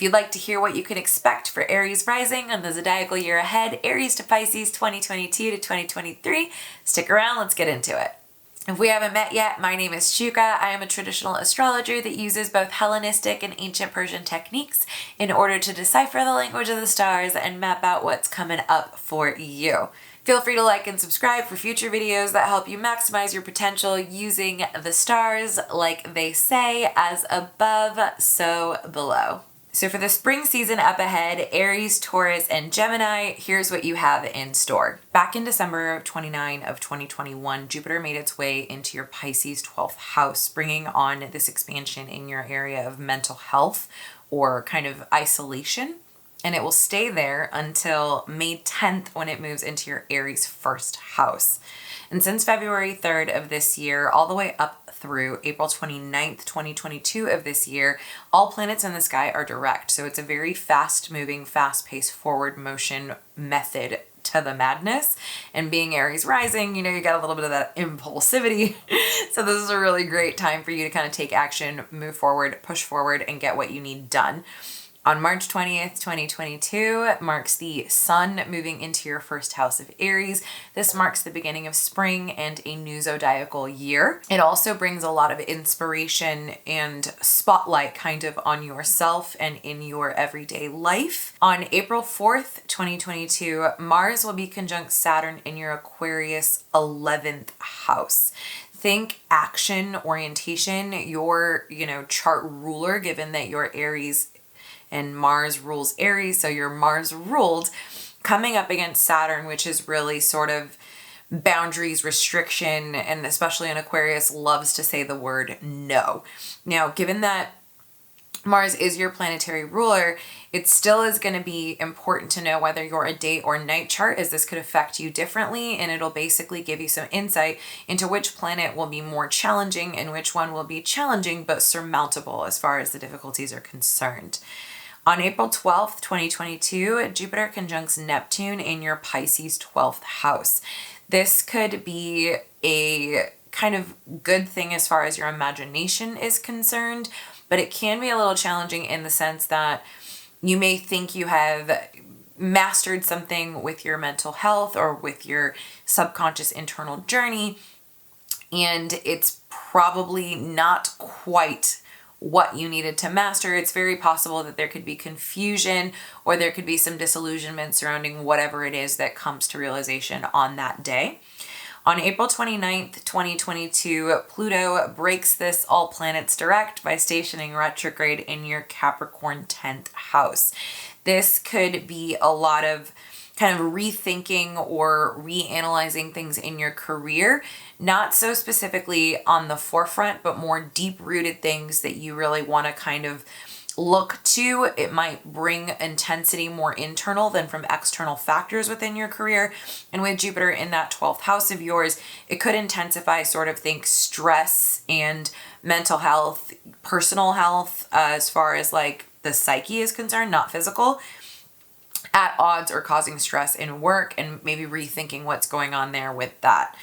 If you'd like to hear what you can expect for Aries rising on the zodiacal year ahead, Aries to Pisces 2022 to 2023, stick around, let's get into it. If we haven't met yet, my name is Shuka. I am a traditional astrologer that uses both Hellenistic and ancient Persian techniques in order to decipher the language of the stars and map out what's coming up for you. Feel free to like and subscribe for future videos that help you maximize your potential using the stars, like they say, as above, so below. So for the spring season up ahead, Aries, Taurus, and Gemini, here's what you have in store. Back in December 29 of 2021, Jupiter made its way into your Pisces 12th house, bringing on this expansion in your area of mental health or kind of isolation. And it will stay there until May 10th when it moves into your Aries first house. And since February 3rd of this year, all the way up through April 29th, 2022 of this year, all planets in the sky are direct. So it's a very fast moving, fast paced forward motion method to the madness. And being Aries rising, you got a little bit of that impulsivity. So this is a really great time for you to kind of take action, move forward, push forward, and get what you need done. On March 20th, 2022 marks the sun moving into your first house of Aries. This marks the beginning of spring and a new zodiacal year. It also brings a lot of inspiration and spotlight kind of on yourself and in your everyday life. On April 4th, 2022, Mars will be conjunct Saturn in your Aquarius 11th house. Think action, orientation, your, chart ruler, given that you're Aries and Mars rules Aries, so you're Mars ruled, coming up against Saturn, which is really sort of boundaries, restriction, and especially in Aquarius loves to say the word no. Now, given that Mars is your planetary ruler, it still is going to be important to know whether you're a day or night chart, as this could affect you differently, and it'll basically give you some insight into which planet will be more challenging and which one will be challenging but surmountable as far as the difficulties are concerned. On April 12th, 2022, Jupiter conjuncts Neptune in your Pisces 12th house. This could be a kind of good thing as far as your imagination is concerned, but it can be a little challenging in the sense that you may think you have mastered something with your mental health or with your subconscious internal journey, and it's probably not quite what you needed to master. It's very possible that there could be confusion or there could be some disillusionment surrounding whatever it is that comes to realization on that day. On April 29th, 2022, Pluto breaks this all planets direct by stationing retrograde in your Capricorn 10th house. This could be a lot of kind of rethinking or reanalyzing things in your career, not so specifically on the forefront, but more deep-rooted things that you really want to kind of look to. It might bring intensity more internal than from external factors within your career. And with Jupiter in that 12th house of yours, it could intensify think stress and mental health, personal health, as far as like the psyche is concerned, not physical, at odds or causing stress in work, and maybe rethinking what's going on there with that.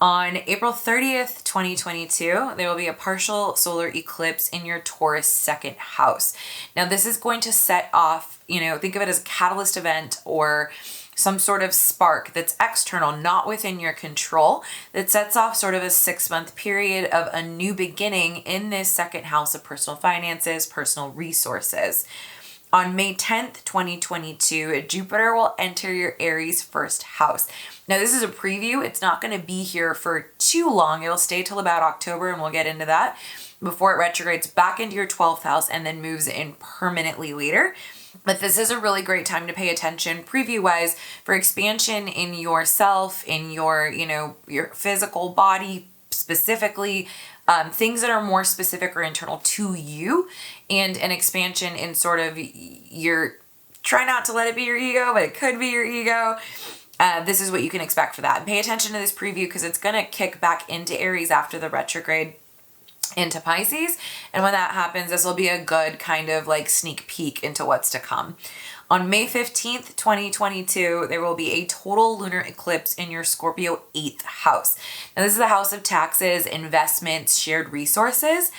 On April 30th, 2022, there will be a partial solar eclipse in your Taurus second house. Now, this is going to set off, think of it as a catalyst event or some sort of spark that's external, not within your control, that sets off sort of a 6-month period of a new beginning in this second house of personal finances, personal resources. On May 10th, 2022, Jupiter will enter your Aries first house. Now, this is a preview. It's not going to be here for too long. It'll stay till about October, and we'll get into that before it retrogrades back into your 12th house and then moves in permanently later. But this is a really great time to pay attention preview-wise for expansion in yourself, in your, your physical body specifically, things that are more specific or internal to you, and an expansion in sort of your, try not to let it be your ego, but it could be your ego. This is what you can expect for that. And pay attention to this preview because it's going to kick back into Aries after the retrograde into Pisces. And when that happens, this will be a good kind of like sneak peek into what's to come. On May 15th, 2022, there will be a total lunar eclipse in your Scorpio 8th house. Now, this is the house of taxes, investments, shared resources.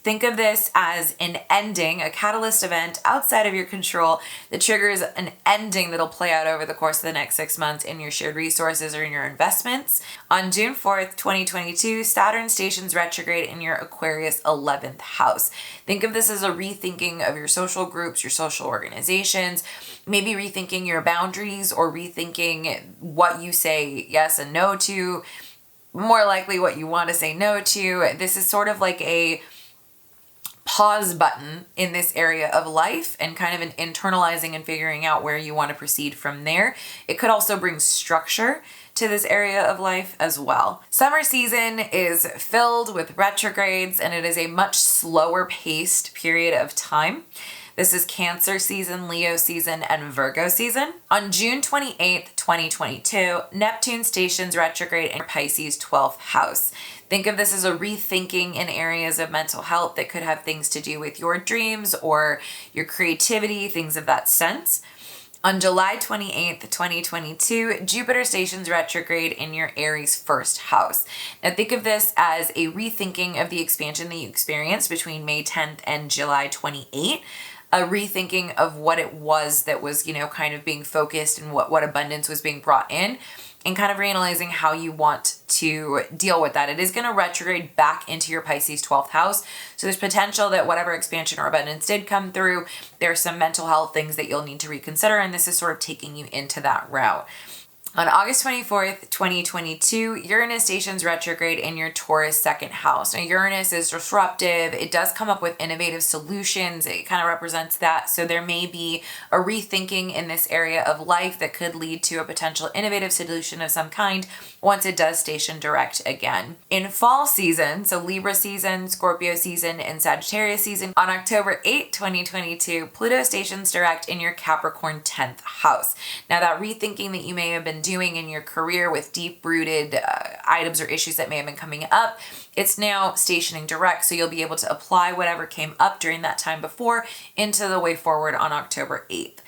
Think of this as an ending, a catalyst event outside of your control that triggers an ending that'll play out over the course of the next 6 months in your shared resources or in your investments. On June 4th, 2022, Saturn stations retrograde in your Aquarius 11th house. Think of this as a rethinking of your social groups, your social organizations, maybe rethinking your boundaries or rethinking what you say yes and no to, more likely what you want to say no to. This is sort of like a pause button in this area of life and kind of an internalizing and figuring out where you want to proceed from there. It could also bring structure to this area of life as well. Summer season is filled with retrogrades and it is a much slower paced period of time. This is Cancer season, Leo season, and Virgo season. On June 28th, 2022, Neptune stations retrograde in Pisces 12th house. Think of this as a rethinking in areas of mental health that could have things to do with your dreams or your creativity, things of that sense. On July 28th, 2022, Jupiter stations retrograde in your Aries first house. Now think of this as a rethinking of the expansion that you experienced between May 10th and July 28th. A rethinking of what it was that was, kind of being focused and what abundance was being brought in, and kind of reanalyzing how you want to deal with that. It is going to retrograde back into your Pisces 12th house. So there's potential that whatever expansion or abundance did come through, there's some mental health things that you'll need to reconsider. And this is sort of taking you into that route. On August 24th, 2022, Uranus stations retrograde in your Taurus second house. Now, Uranus is disruptive. It does come up with innovative solutions. It kind of represents that. So there may be a rethinking in this area of life that could lead to a potential innovative solution of some kind once it does station direct again. In fall season, so Libra season, Scorpio season, and Sagittarius season, on October 8th, 2022, Pluto stations direct in your Capricorn 10th house. Now, that rethinking that you may have been doing in your career with deep-rooted items or issues that may have been coming up, it's now stationing direct, so you'll be able to apply whatever came up during that time before into the way forward on October 8th.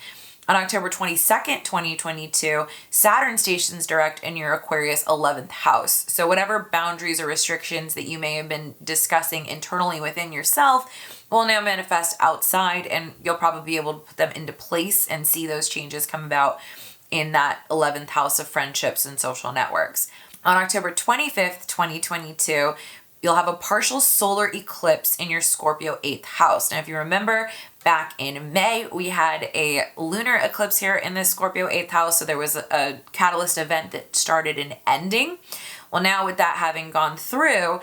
On October 22nd, 2022, Saturn stations direct in your Aquarius 11th house. So whatever boundaries or restrictions that you may have been discussing internally within yourself will now manifest outside, and you'll probably be able to put them into place and see those changes come about in that 11th house of friendships and social networks. On October 25th, 2022, you'll have a partial solar eclipse in your Scorpio 8th house. Now, if you remember, back in May, we had a lunar eclipse here in the Scorpio 8th house. So there was a catalyst event that started an ending. Well, now with that having gone through,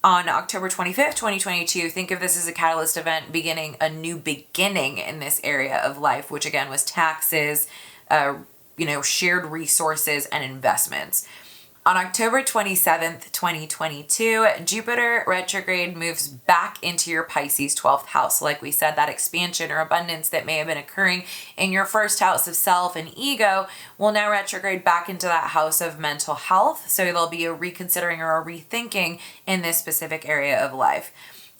on October 25th, 2022, think of this as a catalyst event beginning a new beginning in this area of life, which again was taxes, shared resources and investments. On October 27th, 2022, Jupiter retrograde moves back into your Pisces 12th house. Like we said, that expansion or abundance that may have been occurring in your first house of self and ego will now retrograde back into that house of mental health. So there'll be a reconsidering or a rethinking in this specific area of life.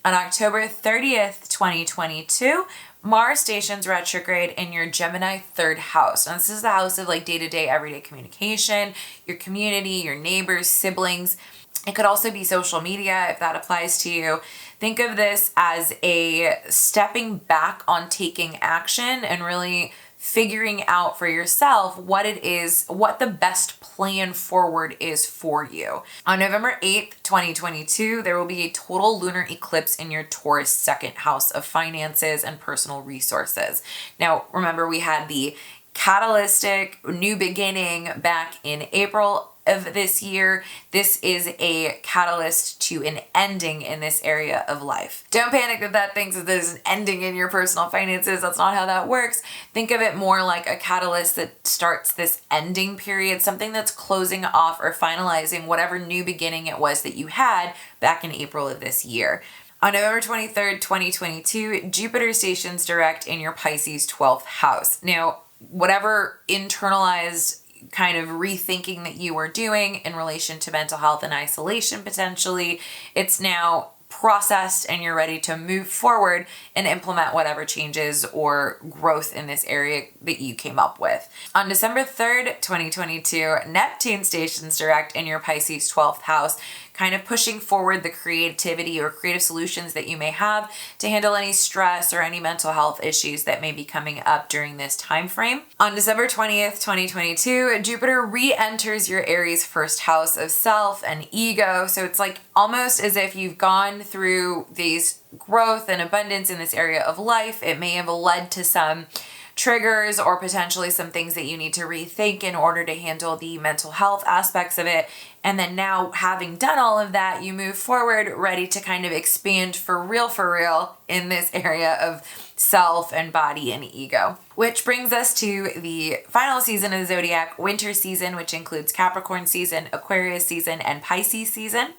On October 30th, 2022, Mars stations retrograde in your Gemini third house. Now, this is the house of like day-to-day, everyday communication, your community, your neighbors, siblings. It could also be social media if that applies to you. Think of this as a stepping back on taking action and really figuring out for yourself what it is, what the best plan forward is for you. On November 8th, 2022, there will be a total lunar eclipse in your Taurus second house of finances and personal resources. Now, remember, we had the catalytic new beginning back in April of this year. This is a catalyst to an ending in this area of life. Don't panic if that thinks that there's an ending in your personal finances. That's not how that works. Think of it more like a catalyst that starts this ending period, something that's closing off or finalizing whatever new beginning it was that you had back in April of this year. On November 23rd, 2022, Jupiter stations direct in your Pisces 12th house. Now, whatever internalized kind of rethinking that you were doing in relation to mental health and isolation potentially, it's now processed and you're ready to move forward and implement whatever changes or growth in this area that you came up with. On December 3rd, 2022, Neptune stations direct in your Pisces 12th house, kind of pushing forward the creativity or creative solutions that you may have to handle any stress or any mental health issues that may be coming up during this time frame. On December 20th, 2022, Jupiter re-enters your Aries first house of self and ego. So it's like almost as if you've gone through these growth and abundance in this area of life. It may have led to some triggers or potentially some things that you need to rethink in order to handle the mental health aspects of it. And then now, having done all of that, you move forward ready to kind of expand for real in this area of self and body and ego. Which brings us to the final season of the zodiac, winter season, which includes Capricorn season, Aquarius season, and Pisces season.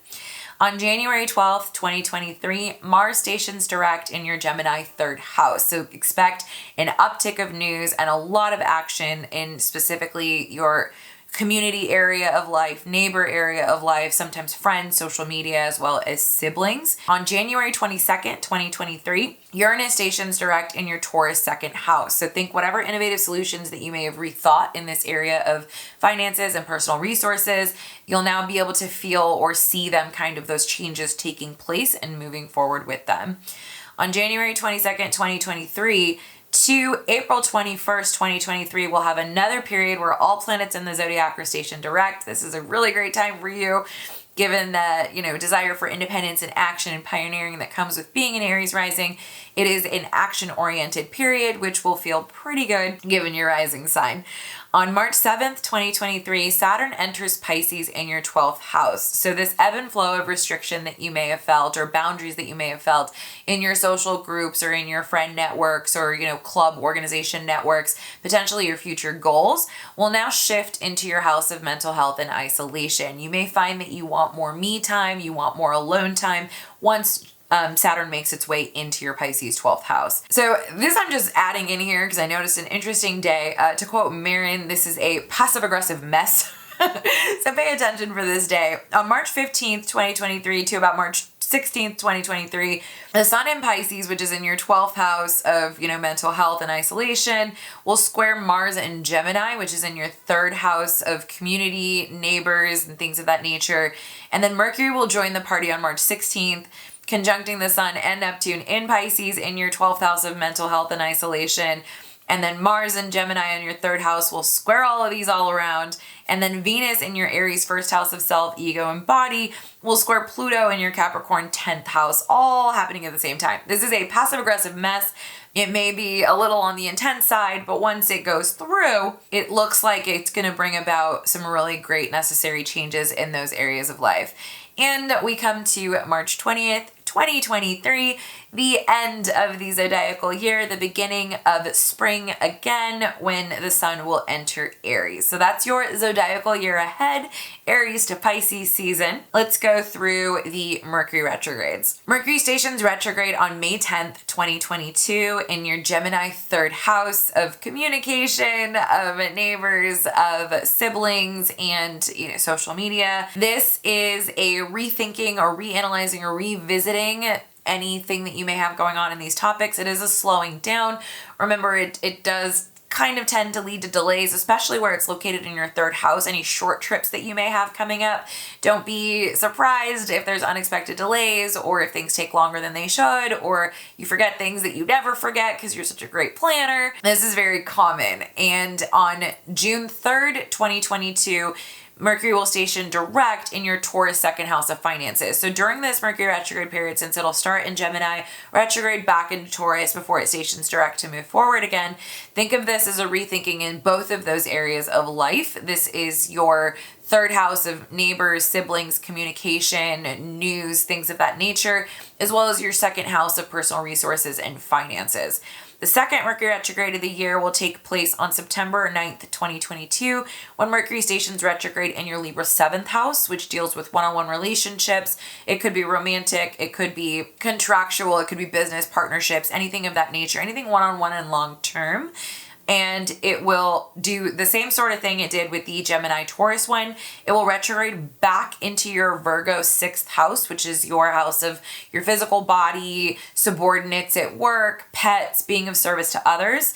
On January 12th, 2023, Mars stations direct in your Gemini third house. So expect an uptick of news and a lot of action in specifically your community area of life, neighbor area of life, sometimes friends, social media, as well as siblings. On January 22nd, 2023, Uranus stations direct in your Taurus second house. So think whatever innovative solutions that you may have rethought in this area of finances and personal resources, you'll now be able to feel or see them, kind of those changes taking place and moving forward with them. On January 22nd, 2023, to April 21st, 2023, we'll have another period where all planets in the zodiac are stationed direct. This is a really great time for you, given the, desire for independence and action and pioneering that comes with being an Aries rising. It is an action-oriented period, which will feel pretty good given your rising sign. On March 7th, 2023, Saturn enters Pisces in your 12th house. So this ebb and flow of restriction that you may have felt or boundaries that you may have felt in your social groups or in your friend networks or, club organization networks, potentially your future goals, will now shift into your house of mental health and isolation. You may find that you want more me time, you want more alone time once Saturn makes its way into your Pisces 12th house. So this I'm just adding in here because I noticed an interesting day. To quote Marin, this is a passive-aggressive mess. So pay attention for this day. On March 15th, 2023 to about March 16th, 2023, the Sun in Pisces, which is in your 12th house of, mental health and isolation, will square Mars in Gemini, which is in your 3rd house of community, neighbors, and things of that nature. And then Mercury will join the party on March 16th, conjuncting the Sun and Neptune in Pisces in your 12th house of mental health and isolation. And then Mars and Gemini in your 3rd house will square all of these all around. And then Venus in your Aries 1st house of self, ego, and body will square Pluto in your Capricorn 10th house, all happening at the same time. This is a passive-aggressive mess. It may be a little on the intense side, but once it goes through, it looks like it's going to bring about some really great necessary changes in those areas of life. And we come to March 20th, 2023, the end of the zodiacal year, the beginning of spring again, when the Sun will enter Aries. So that's your zodiacal year ahead, Aries to Pisces season. Let's go through the Mercury retrogrades. Mercury stations retrograde on May 10th, 2022 in your Gemini 3rd house of communication, of neighbors, of siblings, and social media. This is a rethinking or reanalyzing or revisiting anything that you may have going on in these topics. It is a slowing down. Remember, it does kind of tend to lead to delays, especially where it's located in your 3rd house. Any short trips that you may have coming up, don't be surprised if there's unexpected delays or if things take longer than they should, or you forget things that you never forget because you're such a great planner. This is very common. And on June 3rd, 2022, Mercury will station direct in your Taurus 2nd house of finances. So during this Mercury retrograde period, since it'll start in Gemini, retrograde back into Taurus before it stations direct to move forward again, think of this as a rethinking in both of those areas of life. This is your 3rd house of neighbors, siblings, communication, news, things of that nature, as well as your 2nd house of personal resources and finances. The second Mercury retrograde of the year will take place on September 9th, 2022, when Mercury stations retrograde in your Libra 7th house, which deals with one-on-one relationships. It could be romantic, it could be contractual, it could be business partnerships, anything of that nature, anything one-on-one and long-term. and it will do the same sort of thing it did with the Gemini Taurus one. It will retrograde back into your Virgo 6th house, which is your house of your physical body, subordinates at work, pets, being of service to others.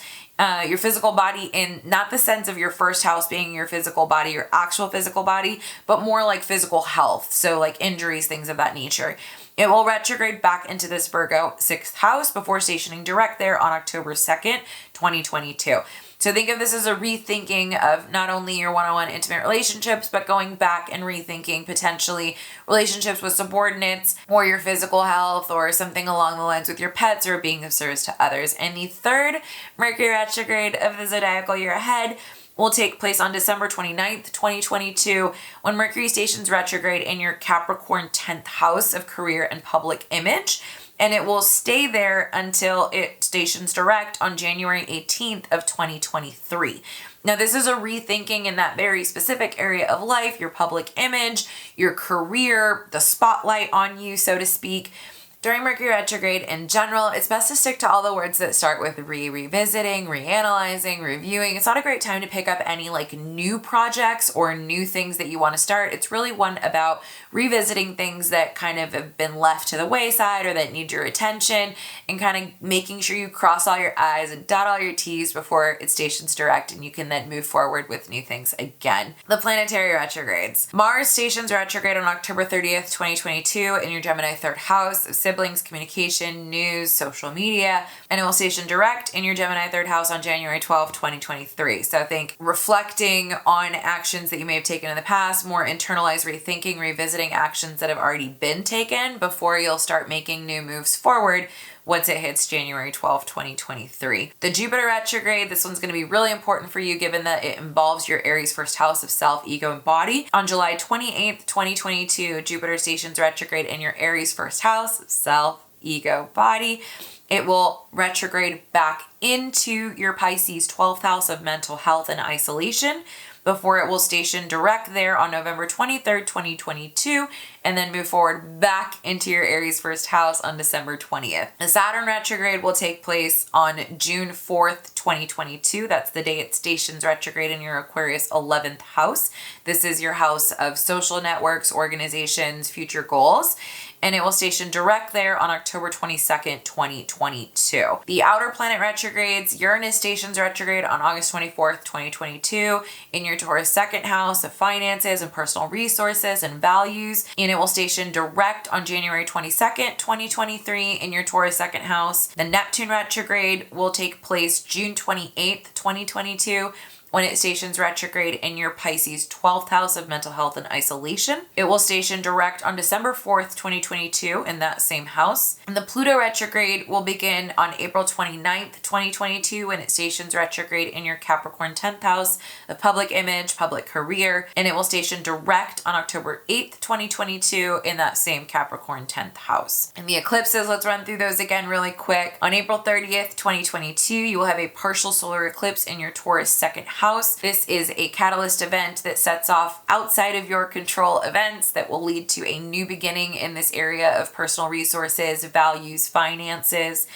Your physical body, in not the sense of your first house being your physical body, your actual physical body, but more like physical health. So like injuries, things of that nature. It will retrograde back into this Virgo 6th house before stationing direct there on October 2nd, 2022. So think of this as a rethinking of not only your one-on-one intimate relationships, but going back and rethinking potentially relationships with subordinates or your physical health or something along the lines with your pets or being of service to others. And the third Mercury retrograde of the zodiacal year ahead will take place on December 29th, 2022, when Mercury stations retrograde in your Capricorn 10th house of career and public image. And it will stay there until it stations direct on January 18th of 2023. Now, this is a rethinking in that very specific area of life, your public image, your career, the spotlight on you, so to speak. During Mercury retrograde in general, it's best to stick to all the words that start with revisiting, reanalyzing, reviewing. It's not a great time to pick up any like new projects or new things that you want to start. It's really one about revisiting things that kind of have been left to the wayside or that need your attention, and kind of making sure you cross all your I's and dot all your T's before it stations direct, and you can then move forward with new things again. The planetary retrogrades. Mars stations retrograde on October 30th, 2022 in your Gemini 3rd house of siblings, communication, news, social media, and it will station direct in your Gemini 3rd house on January 12th, 2023. So think reflecting on actions that you may have taken in the past, more internalized rethinking, revisiting actions that have already been taken before you'll start making new moves forward once it hits January 12th, 2023. The Jupiter retrograde, this one's going to be really important for you given that it involves your Aries 1st house of self, ego, and body. On July 28th, 2022, Jupiter stations retrograde in your Aries 1st house of self, ego, body. It will retrograde back into your Pisces 12th house of mental health and isolation before it will station direct there on November 23rd, 2022, and then move forward back into your Aries 1st house on December 20th. The Saturn retrograde will take place on June 4th, 2022. That's the day it stations retrograde in your Aquarius 11th house. This is your house of social networks, organizations, future goals, and it will station direct there on October 22nd, 2022. The outer planet retrogrades, Uranus stations retrograde on August 24th, 2022 in your Taurus 2nd house of finances and personal resources and values, and it will station direct on January 22nd, 2023 in your Taurus 2nd house. The Neptune retrograde will take place June 28th, 2022 when it stations retrograde in your Pisces 12th house of mental health and isolation. It will station direct on December 4th, 2022 in that same house. And the Pluto retrograde will begin on April 29th, 2022 when it stations retrograde in your Capricorn 10th house of public image, public career. And it will station direct on October 8th, 2022 in that same Capricorn 10th house. And the eclipses, let's run through those again really quick. On April 30th, 2022, you will have a partial solar eclipse in your Taurus 2nd house. This is a catalyst event that sets off outside of your control events that will lead to a new beginning in this area of personal resources, values, finances.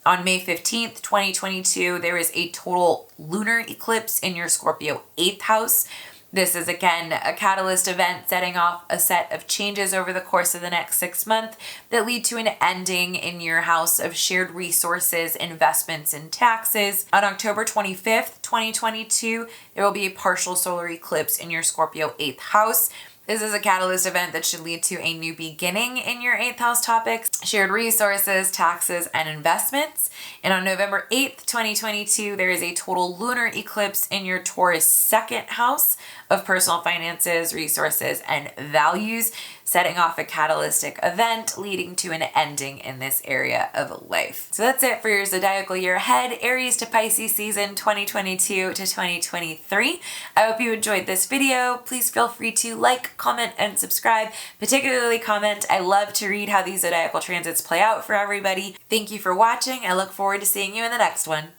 On May 15th, 2022, there is a total lunar eclipse in your Scorpio 8th house. This is again a catalyst event setting off a set of changes over the course of the next 6 months that lead to an ending in your house of shared resources, investments, and taxes. On October 25th, 2022, there will be a partial solar eclipse in your Scorpio 8th house. This is a catalyst event that should lead to a new beginning in your 8th house topics, shared resources, taxes, and investments. And on November 8th, 2022, there is a total lunar eclipse in your Taurus 2nd house of personal finances, resources, and values, setting off a catalytic event leading to an ending in this area of life. So that's it for your zodiacal year ahead, Aries to Pisces season 2022 to 2023. I hope you enjoyed this video. Please feel free to like, comment, and subscribe, particularly comment. I love to read how these zodiacal transits play out for everybody. Thank you for watching. I look forward to seeing you in the next one.